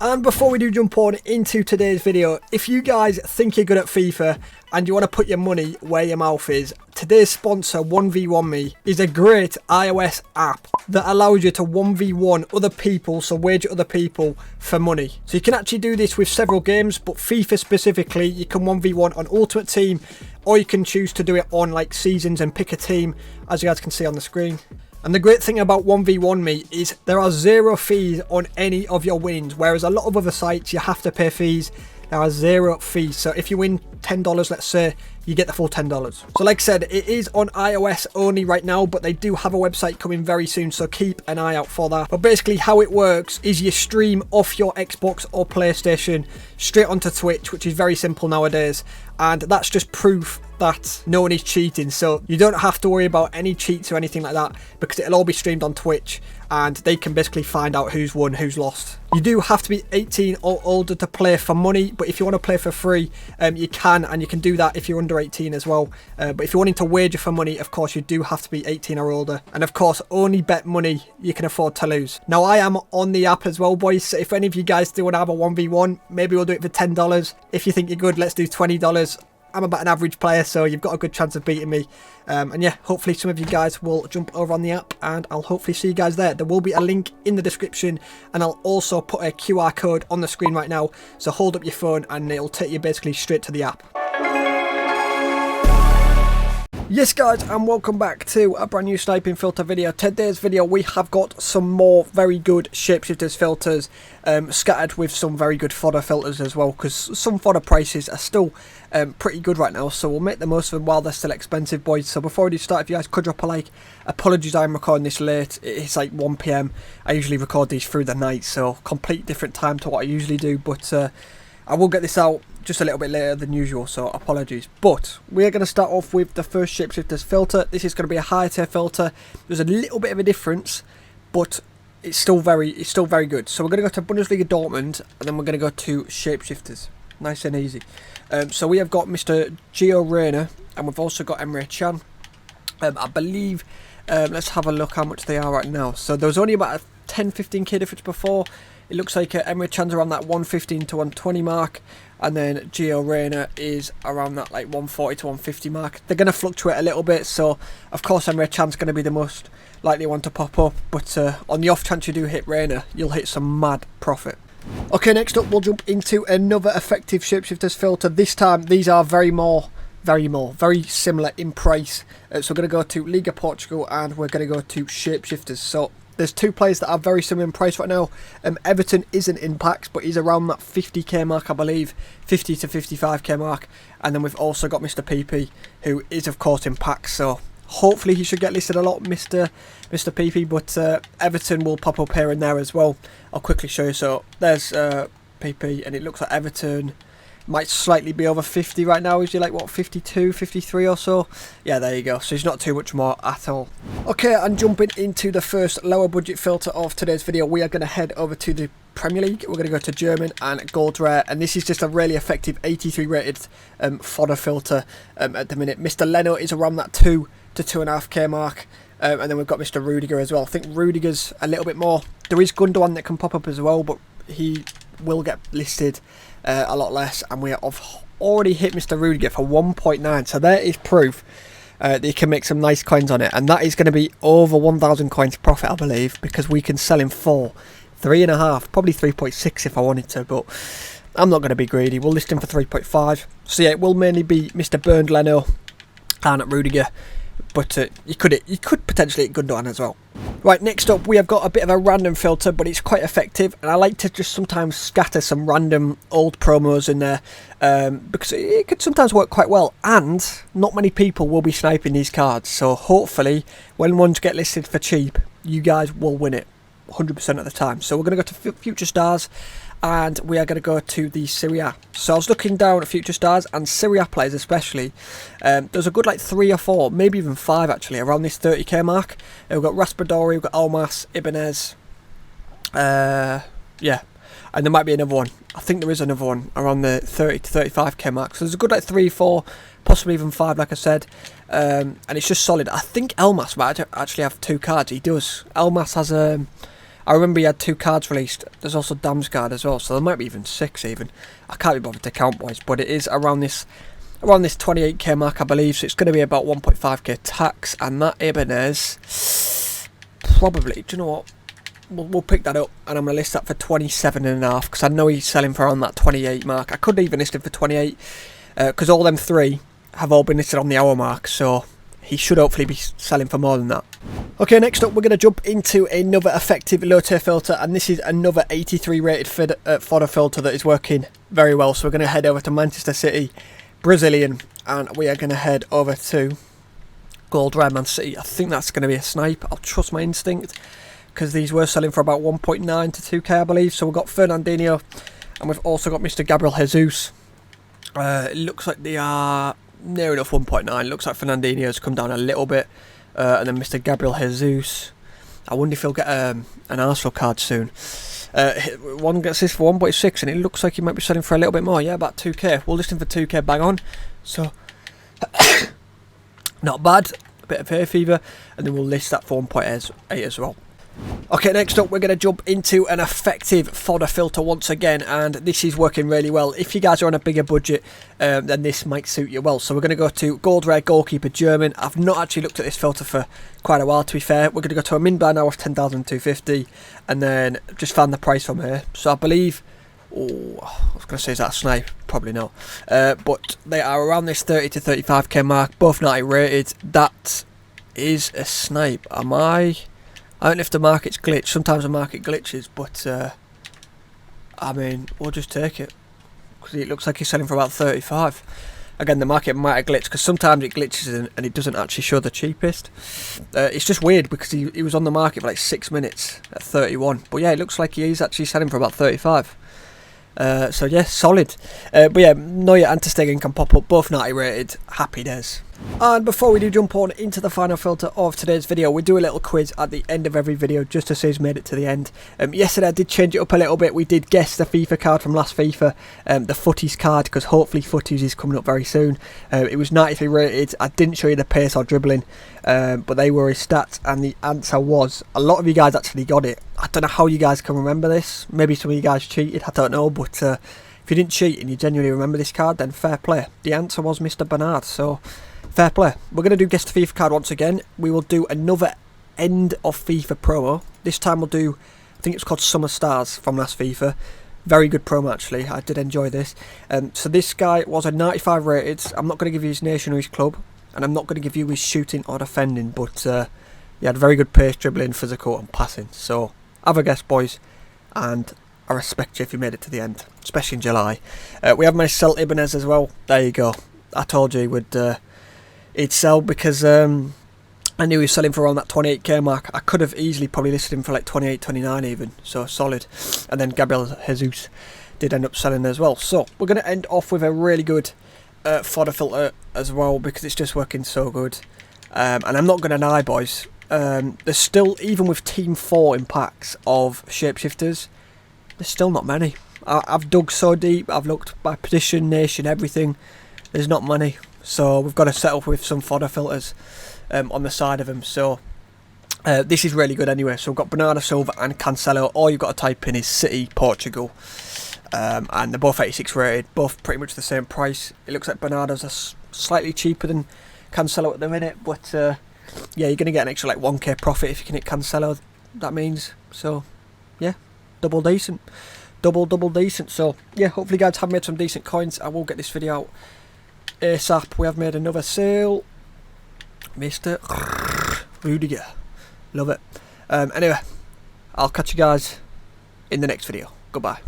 And before we do jump on into today's video, if you guys think you're good at FIFA and you want to put your money where your mouth is, today's sponsor 1v1me is a great iOS app that allows you to 1v1 other people, so wager other people for money. So you can actually do this with several games, but FIFA specifically, you can 1v1 on Ultimate Team, or you can choose to do it on like seasons and pick a team, as you guys can see on the screen. And the great thing about 1v1me is there are zero fees on any of your wins, whereas a lot of other sites you have to pay fees. There are zero fees, so if you win $10, let's say, you get the full $10. So like I said, it is on iOS only right now, but they do have a website coming very soon, so keep an eye out for that. But basically how it works is you stream off your Xbox or PlayStation straight onto Twitch, which is very simple nowadays, and that's just proof that no one is cheating. So you don't have to worry about any cheats or anything like that, because it'll all be streamed on Twitch and they can basically find out who's won, who's lost. You do have to be 18 or older to play for money, but if you want to play for free, you can, and you can do that if you're under 18 as well. But if you're wanting to wager for money, of course you do have to be 18 or older, and of course only bet money you can afford to lose. Now I am on the app as well, boys, so if any of you guys do want to have a 1v1, maybe we'll do it for $10. If you think you're good, let's do $20. I'm about an average player, so you've got a good chance of beating me. And yeah, hopefully some of you guys will jump over on the app, and I'll hopefully see you guys there. There will be a link in the description, and I'll also put a QR code on the screen right now. So hold up your phone and it'll take you basically straight to the app. Yes guys, and welcome back to a brand new sniping filter video. Today's video we have got some more very good shapeshifters filters, scattered with some very good fodder filters as well, because some fodder prices are still pretty good right now, so we'll make the most of them while they're still expensive, boys. So before we do start, if you guys could drop a like. Apologies I'm recording this late, it's like 1 PM. I usually record these through the night, so complete different time to what I usually do, but I will get this out just a little bit later than usual, so apologies. But we're going to start off with the first shapeshifters filter. This is going to be a high tier filter. There's a little bit of a difference, but it's still very good. So we're going to go to Bundesliga Dortmund, and then we're going to go to shapeshifters. Nice and easy. So we have got Mr. Gio Reyna, and we've also got Emre Can. I believe, let's have a look how much they are right now. So there was only about a 10-15k difference before. It looks like Emre Can's around that 115 to 120 mark, and then Gio Reyna is around that like 140 to 150 mark. They're going to fluctuate a little bit, so of course Emre Can's going to be the most likely one to pop up, but on the off chance you do hit Reyna, you'll hit some mad profit. Okay, next up we'll jump into another effective shapeshifters filter. This time these are very similar in price. So we're going to go to Liga Portugal, and we're going to go to shapeshifters. So there's two players that are very similar in price right now. Everton isn't in packs, but he's around that 50k mark, I believe, 50 to 55k mark. And then we've also got Mr. PP, who is of course in packs, so hopefully he should get listed a lot, Mr. PP, but Everton will pop up here and there as well. I'll quickly show you. So there's PP, and it looks like Everton might slightly be over 50 right now. Is he like, what, 52, 53 or so? Yeah, there you go. So he's not too much more at all. Okay, and jumping into the first lower budget filter of today's video, we are going to head over to the Premier League. We're going to go to German and Gold Rare, and this is just a really effective 83 rated fodder filter at the minute. Mr. Leno is around that 2 to 2.5k mark. And then we've got Mr. Rudiger as well. I think Rudiger's a little bit more. There is Gundogan that can pop up as well, but he will get listed a lot less, and we have already hit Mr. Rudiger for 1.9, so there is proof that you can make some nice coins on it, and that is going to be over 1,000 coins profit, I believe, because we can sell him for 3.5, probably 3.6 if I wanted to, but I'm not going to be greedy. We'll list him for 3.5. So yeah, it will mainly be Mr. Bernd Leno and Rudiger, but you could potentially hit Gundogan as well. Right, next up we have got a bit of a random filter, but it's quite effective, and I like to just sometimes scatter some random old promos in there, because it could sometimes work quite well, and not many people will be sniping these cards, so hopefully when ones get listed for cheap, you guys will win it 100% of the time. So we're going to go to Future Stars, and we are going to go to the Serie A. So I was looking down at Future Stars, and Serie A players especially, there's a good like 3 or 4, maybe even 5 actually, around this 30k mark. We've got Raspadori, we've got Almas, Ibanez, yeah, and there might be another one. I think there is another one around the 30 to 35k mark. So there's a good like 3, 4, possibly even 5, like I said, and it's just solid. I think Almas might actually have 2 cards. He does. Almas has I remember he had 2 cards released. There's also Damsgaard as well, so there might be even 6 even. I can't be bothered to count, boys, but it is around this 28k mark, I believe, so it's going to be about 1.5k tax, and that Ibanez, probably, do you know what, we'll pick that up, and I'm going to list that for 27.5, because I know he's selling for around that 28 mark. I could even list him for 28, because all them 3 have all been listed on the hour mark, so he should hopefully be selling for more than that. Okay, next up we're going to jump into another effective low tier filter, and this is another 83 rated fodder filter that is working very well. So we're going to head over to Manchester City, Brazilian, and we are going to head over to Gold Rare Man City. I think that's going to be a snipe. I'll trust my instinct, because these were selling for about 1.9 to 2k, I believe. So we've got Fernandinho, and we've also got Mr. Gabriel Jesus. It looks like they are near enough 1.9. Looks like Fernandinho's come down a little bit, and then Mr. Gabriel Jesus, I wonder if he'll get an Arsenal card soon. One gets this for 1.6, and it looks like he might be selling for a little bit more. Yeah, about 2k. We'll list him for 2k bang on, so not bad. A bit of hay fever, and then we'll list that for 1.8 as well. Okay, next up we're going to jump into an effective fodder filter once again, and this is working really well. If you guys are on a bigger budget, then this might suit you well. So we're going to go to Gold Rare Goalkeeper German. I've not actually looked at this filter for quite a while, to be fair. We're going to go to a min buy now of 10,250, and then just found the price from here. So I believe, oh, I was going to say, is that a snipe? Probably not. But they are around this 30 to 35k mark, both 90 rated. That is a snipe. I don't know if the market's glitched. Sometimes the market glitches, but I mean, we'll just take it, because it looks like he's selling for about 35. Again, the market might have glitched, because sometimes it glitches and it doesn't actually show the cheapest. It's just weird, because he was on the market for like 6 minutes at 31. But yeah, it looks like he is actually selling for about 35. So yeah, solid. But yeah, Neuer and ter Stegen can pop up, both 90 rated. Happy days. And before we do jump on into the final filter of today's video, we do a little quiz at the end of every video, just to say who's made it to the end. Yesterday I did change it up a little bit. We did guess the FIFA card from last FIFA, the Footies card, because hopefully Footies is coming up very soon. It was 93 rated. I didn't show you the pace or dribbling, but they were his stats, and the answer was, a lot of you guys actually got it. I don't know how you guys can remember this. Maybe some of you guys cheated, I don't know, but if you didn't cheat and you genuinely remember this card, then fair play. The answer was Mr. Bernard, so fair play. We're going to do guess the FIFA card once again. We will do another end of FIFA promo. This time we'll do, I think it's called Summer Stars from last FIFA. Very good promo actually. I did enjoy this. So this guy was a 95 rated. I'm not going to give you his nation or his club, and I'm not going to give you his shooting or defending, but he had very good pace, dribbling, physical and passing. So have a guess, boys, and I respect you if you made it to the end, especially in July. We have myself Ibanez as well. There you go. I told you he would he'd sell, because I knew he was selling for around that 28k mark. I could have easily probably listed him for like 28, 29 even, so solid. And then Gabriel Jesus did end up selling as well. So we're going to end off with a really good fodder filter as well, because it's just working so good. And I'm not going to lie, boys, there's still, even with Team 4 in packs of shapeshifters, there's still not many. I've dug so deep, I've looked by position, nation, everything. There's not many. So we've got to settle with some fodder filters on the side of them. So this is really good anyway. So we've got Bernardo Silva and Cancelo. All you've got to type in is City, Portugal. And they're both 86 rated, both pretty much the same price. It looks like Bernardo's are slightly cheaper than Cancelo at the minute. But yeah, you're going to get an extra like 1k profit if you can hit Cancelo, that means. So yeah, double decent. Double decent. So yeah, hopefully you guys have made some decent coins. I will get this video out ASAP. We have made another sale, Mr. Rudiger. Love it. Anyway, I'll catch you guys in the next video. Goodbye.